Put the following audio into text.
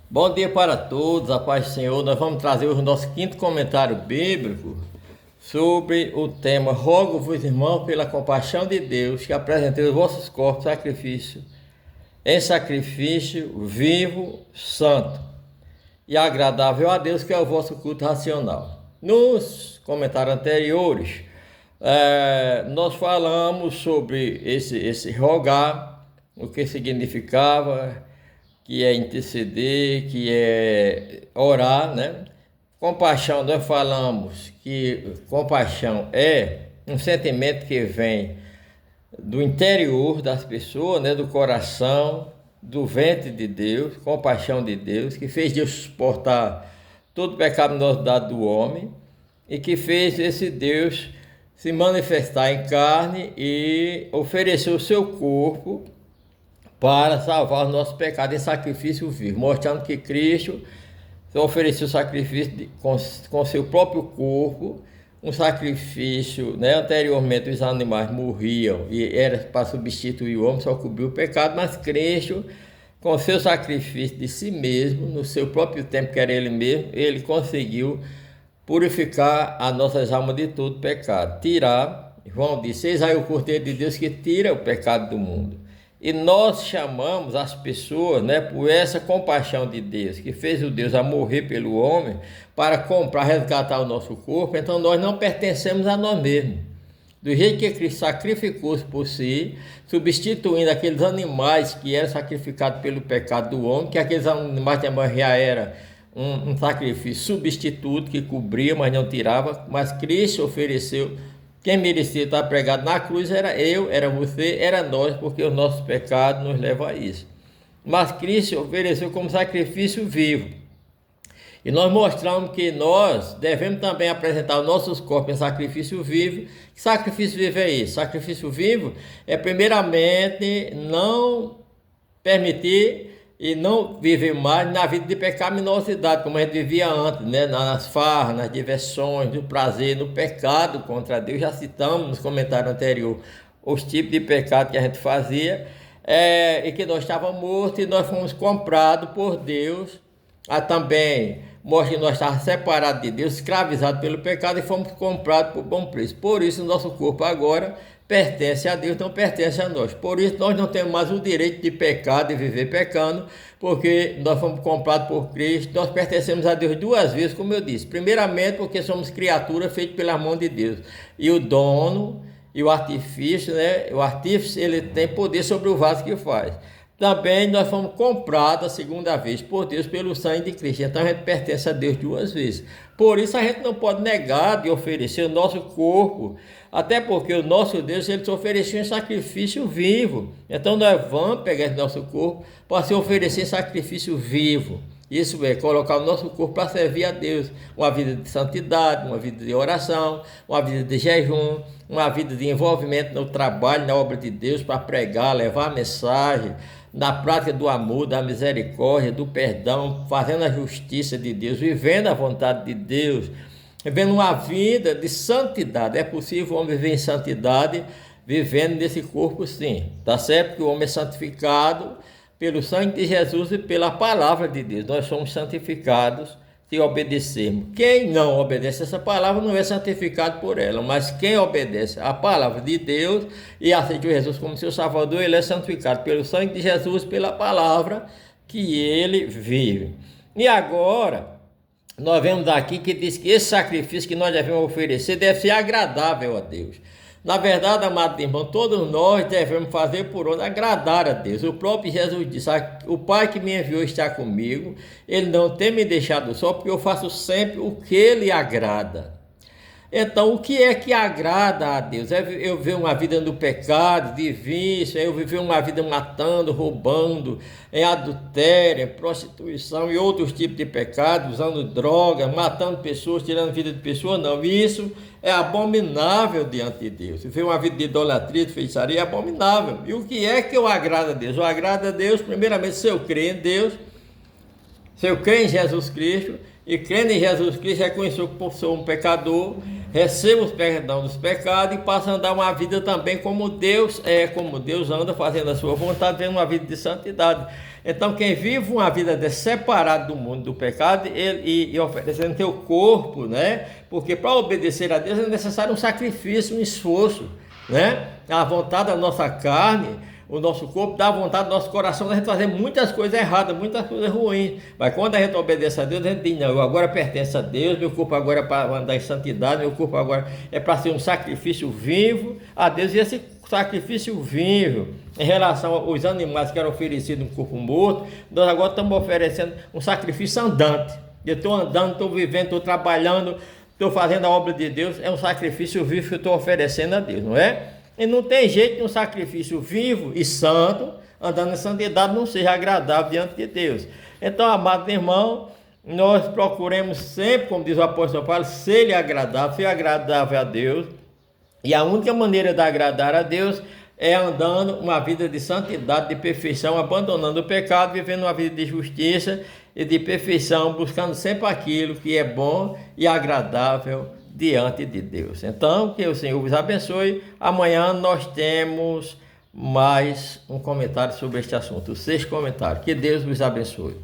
Bom dia para todos, a paz do Senhor. Nós vamos trazer o nosso quinto comentário bíblico sobre o tema: Rogo-vos, irmãos, pela compaixão de Deus, que apresenteis os vossos corpos em sacrifício vivo, santo e agradável a Deus, que é o vosso culto racional. Nos comentários anteriores, nós falamos sobre esse rogar, o que significava, que é interceder, que é orar, né? Compaixão, nós falamos que compaixão é um sentimento que vem do interior das pessoas, né? Do coração, do ventre de Deus, compaixão de Deus, que fez Deus suportar todo o pecado inosidade do homem e que fez esse Deus se manifestar em carne e oferecer o seu corpo para salvar os nossos pecados em sacrifício vivo, mostrando que Cristo ofereceu sacrifício com seu próprio corpo, um sacrifício, né? Anteriormente os animais morriam e era para substituir o homem, só cobriu o pecado, mas Cristo, com seu sacrifício de si mesmo, no seu próprio tempo, que era ele mesmo, ele conseguiu purificar as nossas almas de todo pecado, tirar, João disse: eis aí o Cordeiro de Deus que tira o pecado do mundo. E nós chamamos as pessoas, né, por essa compaixão de Deus, que fez o Deus a morrer pelo homem, para comprar, resgatar o nosso corpo. Então nós não pertencemos a nós mesmos. Do jeito que Cristo sacrificou-se por si, substituindo aqueles animais que eram sacrificados pelo pecado do homem, que aqueles animais também já eram um sacrifício substituto, que cobria, mas não tirava, mas Cristo ofereceu. Quem merecia estar pregado na cruz era eu, era você, era nós, porque os nossos pecados nos levam a isso. Mas Cristo ofereceu como sacrifício vivo. E nós mostramos que nós devemos também apresentar os nossos corpos em sacrifício vivo. Que sacrifício vivo é esse? Sacrifício vivo é, primeiramente, não permitir e não viver mais na vida de pecaminosidade, como a gente vivia antes, né? Nas farras, nas diversões, no prazer, no pecado contra Deus. Já citamos nos comentários anteriores os tipos de pecado que a gente fazia, e que nós estávamos mortos e nós fomos comprados por Deus. Também mostra que nós estávamos separados de Deus, escravizados pelo pecado, e fomos comprados por bom preço. Por isso, o nosso corpo agora pertence a Deus, não pertence a nós. Por isso nós não temos mais o direito de pecar, de viver pecando, porque nós fomos comprados por Cristo. Nós pertencemos a Deus duas vezes, como eu disse. Primeiramente porque somos criaturas feitas pela mão de Deus. E o dono e o artifício, né? O artífice, ele tem poder sobre o vaso que faz. Também nós fomos comprados a segunda vez por Deus pelo sangue de Cristo. Então a gente pertence a Deus duas vezes. Por isso a gente não pode negar de oferecer o nosso corpo, até porque o nosso Deus, ele se ofereceu em sacrifício vivo. Então nós vamos pegar esse nosso corpo para se oferecer em sacrifício vivo. Isso é, colocar o nosso corpo para servir a Deus. Uma vida de santidade, uma vida de oração, uma vida de jejum, uma vida de envolvimento no trabalho, na obra de Deus, para pregar, levar a mensagem, na prática do amor, da misericórdia, do perdão, fazendo a justiça de Deus, vivendo a vontade de Deus, vivendo uma vida de santidade. É possível o homem viver em santidade, vivendo nesse corpo, sim. Tá certo que o homem é santificado pelo sangue de Jesus e pela palavra de Deus. Nós somos santificados se obedecermos. Quem não obedece essa palavra não é santificado por ela, mas quem obedece a palavra de Deus e aceita Jesus como seu Salvador, ele é santificado pelo sangue de Jesus, pela palavra que ele vive. E agora, nós vemos aqui que diz que esse sacrifício que nós devemos oferecer deve ser agradável a Deus. Na verdade, amado irmão, todos nós devemos fazer por onde agradar a Deus. O próprio Jesus disse: o Pai que me enviou está comigo, ele não tem me deixado só, porque eu faço sempre o que lhe agrada. Então, o que é que agrada a Deus? É eu viver uma vida no pecado, de vício, é eu viver uma vida matando, roubando, em adultério, em prostituição e outros tipos de pecados, usando drogas, matando pessoas, tirando vida de pessoas? Não, isso é abominável diante de Deus. Viver uma vida de idolatria, de feitiçaria, é abominável. E o que é que eu agrado a Deus? Eu agrado a Deus, primeiramente, se eu crer em Deus, Se eu creio em Jesus Cristo, e crendo em Jesus Cristo, reconheço que sou um pecador, recebo o perdão dos pecados e passo a andar uma vida também como Deus como Deus anda, fazendo a sua vontade, vivendo uma vida de santidade. Então, quem vive uma vida separada do mundo do pecado e oferecendo teu corpo, né? Porque para obedecer a Deus é necessário um sacrifício, um esforço, né? A vontade da nossa carne, o nosso corpo dá vontade do nosso coração de a gente fazer muitas coisas erradas, muitas coisas ruins. Mas quando a gente obedece a Deus, a gente diz, não, eu agora pertenço a Deus, meu corpo agora é para andar em santidade, meu corpo agora é para ser um sacrifício vivo a Deus. E esse sacrifício vivo, em relação aos animais que eram oferecidos no corpo morto, nós agora estamos oferecendo um sacrifício andante. Eu estou andando, estou vivendo, estou trabalhando, estou fazendo a obra de Deus, é um sacrifício vivo que eu estou oferecendo a Deus, não é? E não tem jeito de um sacrifício vivo e santo, andando em santidade, não seja agradável diante de Deus. Então, amado irmão, nós procuremos sempre, como diz o apóstolo Paulo, ser agradável a Deus. E a única maneira de agradar a Deus é andando uma vida de santidade, de perfeição, abandonando o pecado, vivendo uma vida de justiça e de perfeição, buscando sempre aquilo que é bom e agradável diante de Deus. Então, que o Senhor vos abençoe. Amanhã nós temos mais um comentário sobre este assunto, 6 comentários. Que Deus vos abençoe.